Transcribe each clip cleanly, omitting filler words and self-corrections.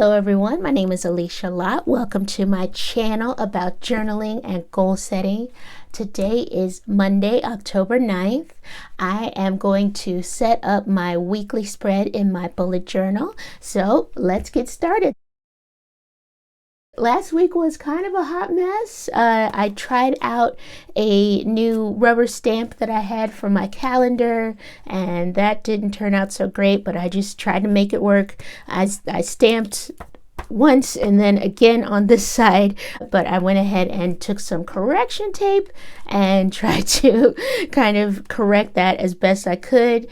Hello everyone, my name is Alicia Lott. Welcome to my channel about journaling and goal setting. Today is Monday, October 9th. I am going to set up my weekly spread in my bullet journal. So let's get started. Last week was kind of a hot mess. I tried out a new rubber stamp that I had for my calendar, and that didn't turn out so great, but I just tried to make it work. I stamped once and then again on this side, but I went ahead and took some correction tape and tried to kind of correct that as best I could.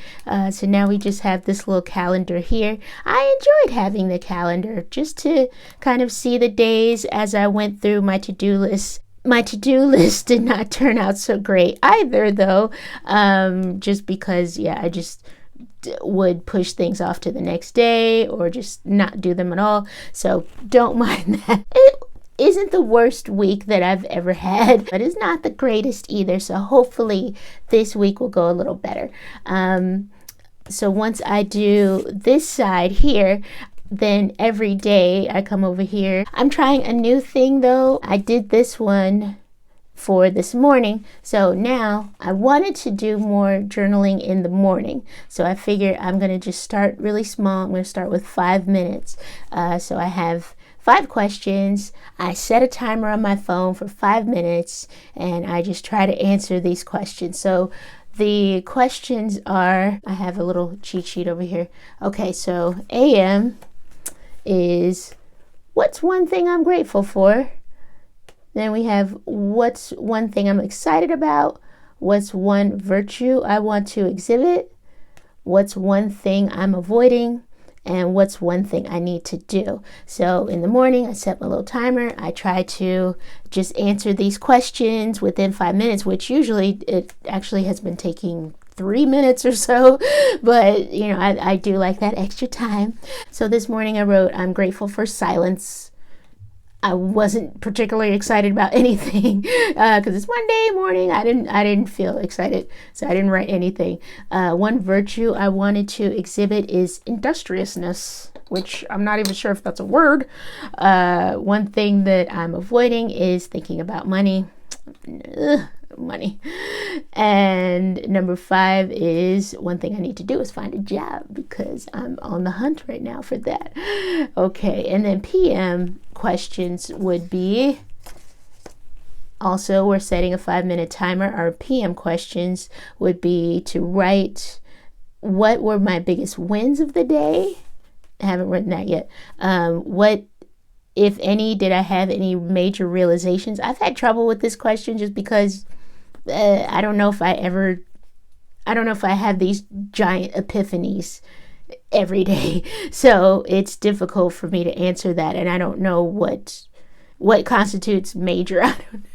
So now we just have this little calendar here. I enjoyed having the calendar just to kind of see the days as I went through my to-do list. My to-do list did not turn out so great either, though, just because, I just would push things off to the next day or just not do them at all. So don't mind that. It isn't the worst week that I've ever had, but it's not the greatest either. So hopefully this week will go a little better. So once I do this side here, then every day I come over here. I'm trying a new thing though. I did this one for this morning. So now I wanted to do more journaling in the morning. So I figure I'm going to just start really small. I'm going to start with 5 minutes. So I have 5 questions. I set a timer on my phone for 5 minutes and I just try to answer these questions. So the questions are, I have a little cheat sheet over here. Okay, so AM is, what's one thing I'm grateful for? Then we have, what's one thing I'm excited about? What's one virtue I want to exhibit? What's one thing I'm avoiding? And what's one thing I need to do? So in the morning, I set my little timer. I try to just answer these questions within 5 minutes, which usually it actually has been taking 3 minutes or so, but I do like that extra time. So this morning I wrote, I'm grateful for silence. I wasn't particularly excited about anything because it's Monday morning. I didn't feel excited, so I didn't write anything. One virtue I wanted to exhibit is industriousness, which I'm not even sure if that's a word. One thing that I'm avoiding is thinking about money. Money. And number 5 is, one thing I need to do is find a job because I'm on the hunt right now for that. Okay, and then PM questions would be, also we're setting a 5-minute timer. Our PM questions would be to write, what were my biggest wins of the day? I haven't written that yet. What, if any, did I have any major realizations? I've had trouble with this question just because I don't know if I have these giant epiphanies every day. So it's difficult for me to answer that. And I don't know what constitutes major. I don't know.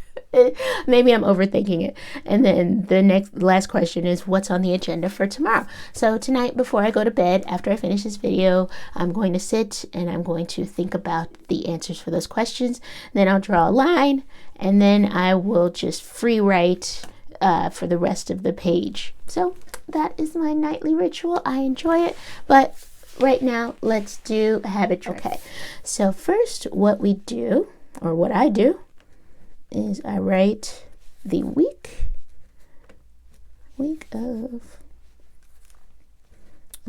Maybe I'm overthinking it. And then the last question is, what's on the agenda for tomorrow? So tonight, before I go to bed, after I finish this video, I'm going to sit and I'm going to think about the answers for those questions. Then I'll draw a line and then I will just free write for the rest of the page. So that is my nightly ritual. I enjoy it. But right now, let's do a habit track. Okay, so first what we do, or what I do, is I write the week of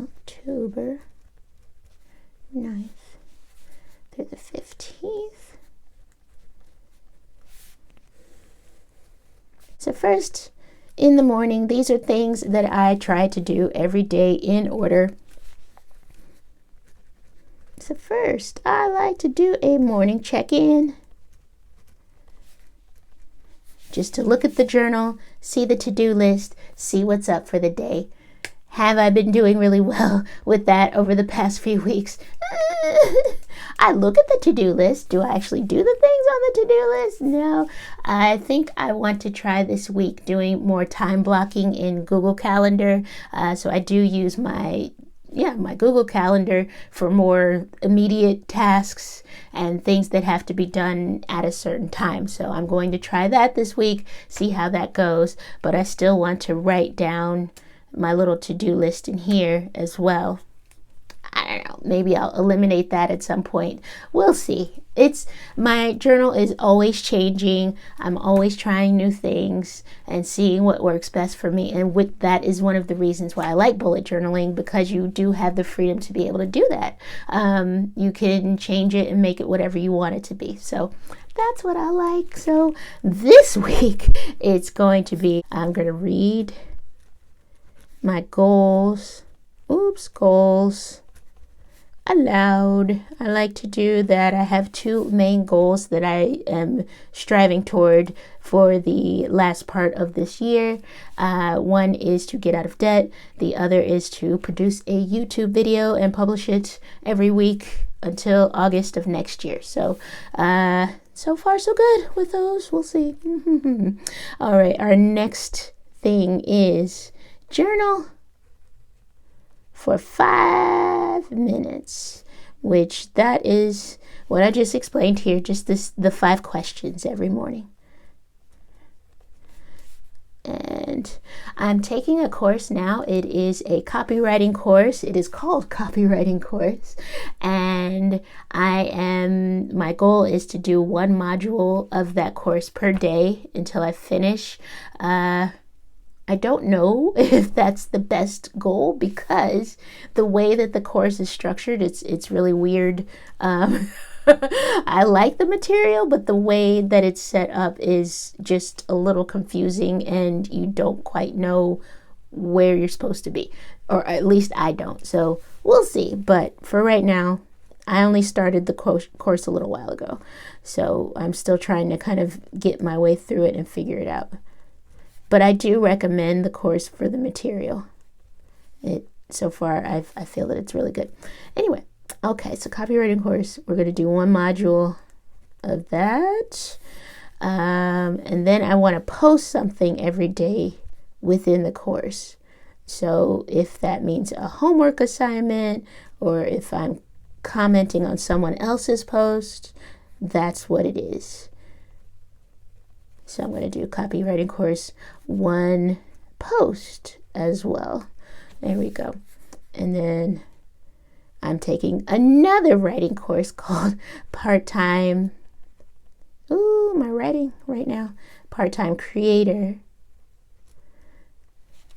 October 9th through the 15th. So first, in the morning, these are things that I try to do every day in order. So first, I like to do a morning check-in. Just to look at the journal, see the to-do list, see what's up for the day. Have I been doing really well with that over the past few weeks? I look at the to-do list. Do I actually do the things on the to-do list? No. I think I want to try this week doing more time blocking in Google Calendar. So I do use my Google Calendar for more immediate tasks and things that have to be done at a certain time. So I'm going to try that this week, see how that goes. But I still want to write down my little to-do list in here as well. I don't know, maybe I'll eliminate that at some point. We'll see. My journal is always changing. I'm always trying new things and seeing what works best for me. And that is one of the reasons why I like bullet journaling, because you do have the freedom to be able to do that. You can change it and make it whatever you want it to be. So that's what I like. So this week it's going to be, I'm going to read my goals aloud. I like to do that. I have two main goals that I am striving toward for the last part of this year. One is to get out of debt. The other is to produce a YouTube video and publish it every week until August of next year. So, so far so good with those. We'll see. All right. Our next thing is journal for 5 minutes, which that is what I just explained here, just the 5 questions every morning. And I'm taking a course now. It is a copywriting course. It is called Copywriting Course. And my goal is to do 1 module of that course per day until I finish. I don't know if that's the best goal, because the way that the course is structured, it's really weird. I like the material, but the way that it's set up is just a little confusing, and you don't quite know where you're supposed to be, or at least I don't. So we'll see. But for right now, I only started the course a little while ago, so I'm still trying to kind of get my way through it and figure it out. But I do recommend the course for the material. So far, I feel that it's really good. Anyway, okay, so copywriting course, we're going to do 1 module of that. And then I want to post something every day within the course. So if that means a homework assignment, or if I'm commenting on someone else's post, that's what it is. So I'm going to do copywriting course 1 post as well. There we go. And then I'm taking another writing course called Part-Time. Ooh, my writing right now. Part-Time Creator.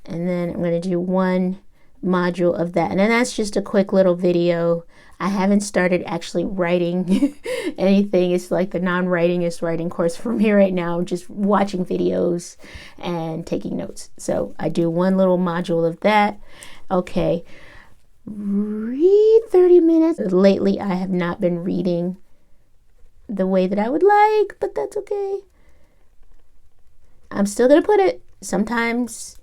And then I'm going to do 1 module of that. And then that's just a quick little video. I haven't started actually writing anything. It's like the non-writingist writing course for me right now. I'm just watching videos and taking notes. So I do 1 little module of that. Okay. Read 30 minutes. Lately, I have not been reading the way that I would like, but that's okay. I'm still going to put it. Sometimes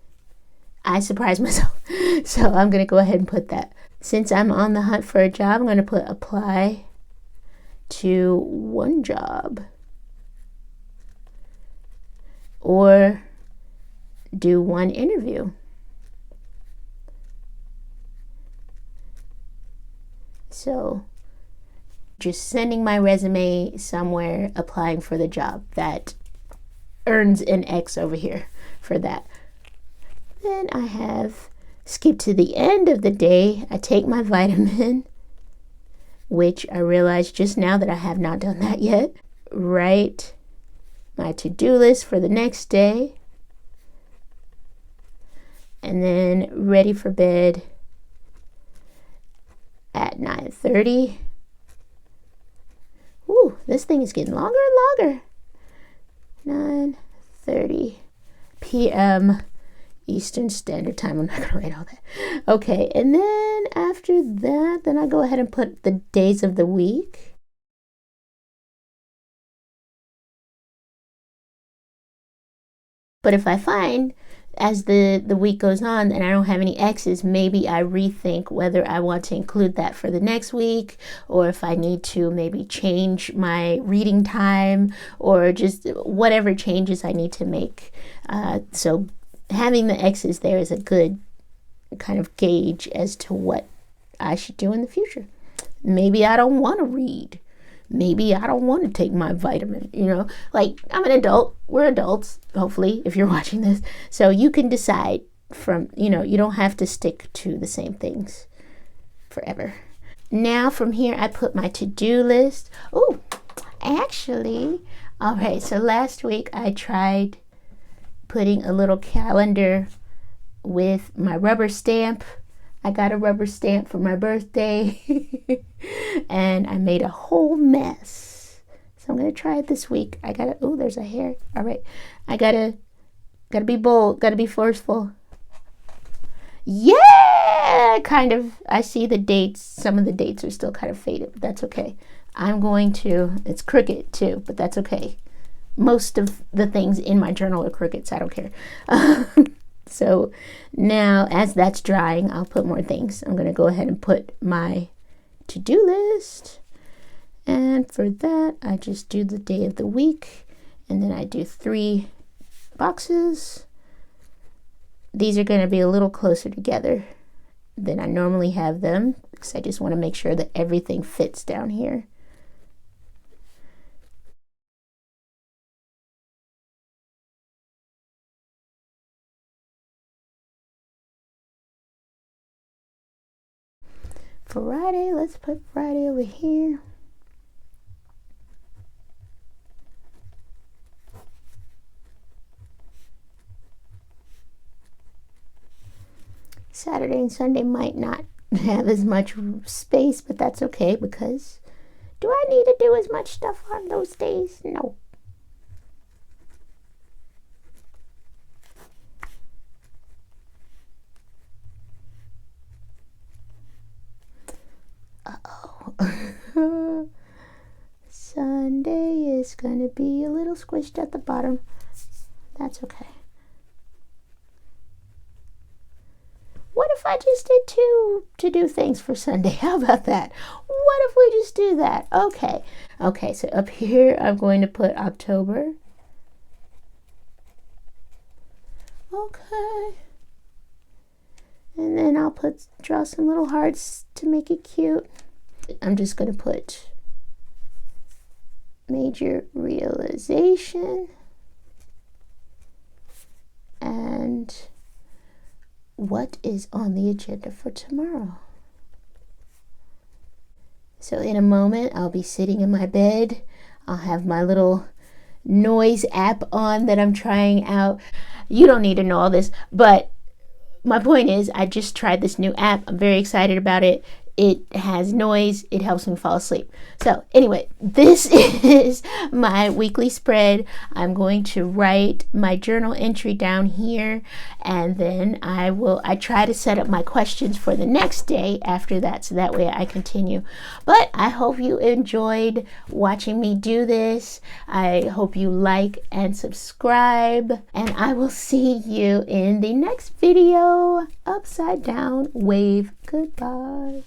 I surprise myself. So I'm going to go ahead and put that. Since I'm on the hunt for a job, I'm going to put apply to 1 job, or do 1 interview. So just sending my resume somewhere, applying for the job that earns an X over here for that. Then I have skip to the end of the day. I take my vitamin, which I realized just now that I have not done that yet. Write my to-do list for the next day. And then ready for bed at 9:30. Ooh, this thing is getting longer and longer. 9:30 p.m. Eastern Standard Time. I'm not going to write all that. Okay, and then after that, then I go ahead and put the days of the week. But if I find as the week goes on and I don't have any X's, maybe I rethink whether I want to include that for the next week, or if I need to maybe change my reading time, or just whatever changes I need to make. So having the X's there is a good kind of gauge as to what I should do in the future. Maybe I don't want to read. Maybe I don't want to take my vitamin, like I'm an adult. We're adults, hopefully, if you're watching this. So you can decide from, you don't have to stick to the same things forever. Now from here I put my to-do list. Oh, actually, all right, so last week I tried putting a little calendar with my rubber stamp. I got a rubber stamp for my birthday and I made a whole mess. So I'm gonna try it this week. I gotta, oh, there's a hair. All right, I gotta be bold, gotta be forceful. Yeah, kind of. I see the dates. Some of the dates are still kind of faded, but that's okay. I'm going to, it's crooked too, but that's okay. Most of the things in my journal are crooked, so I don't care. So now as that's drying, I'll put more things. I'm going to go ahead and put my to-do list. And for that, I just do the day of the week. And then I do 3 boxes. These are going to be a little closer together than I normally have them, because I just want to make sure that everything fits down here. Friday, let's put Friday over here. Saturday and Sunday might not have as much space, but that's okay, because do I need to do as much stuff on those days? No. Uh-oh. Sunday is going to be a little squished at the bottom. That's okay. What if I just did 2 to-do things for Sunday? How about that? What if we just do that? Okay. Okay, so up here, I'm going to put October. Okay. And then I'll draw some little hearts to make it cute. I'm just going to put major realization and what is on the agenda for tomorrow. So in a moment, I'll be sitting in my bed. I'll have my little noise app on that I'm trying out. You don't need to know all this, but my point is, I just tried this new app. I'm very excited about it. It has noise. It helps me fall asleep. So anyway, this is my weekly spread. I'm going to write my journal entry down here, and then I try to set up my questions for the next day after that, so that way I continue. But I hope you enjoyed watching me do this. I hope you like and subscribe, and I will see you in the next video. Upside down wave. Goodbye.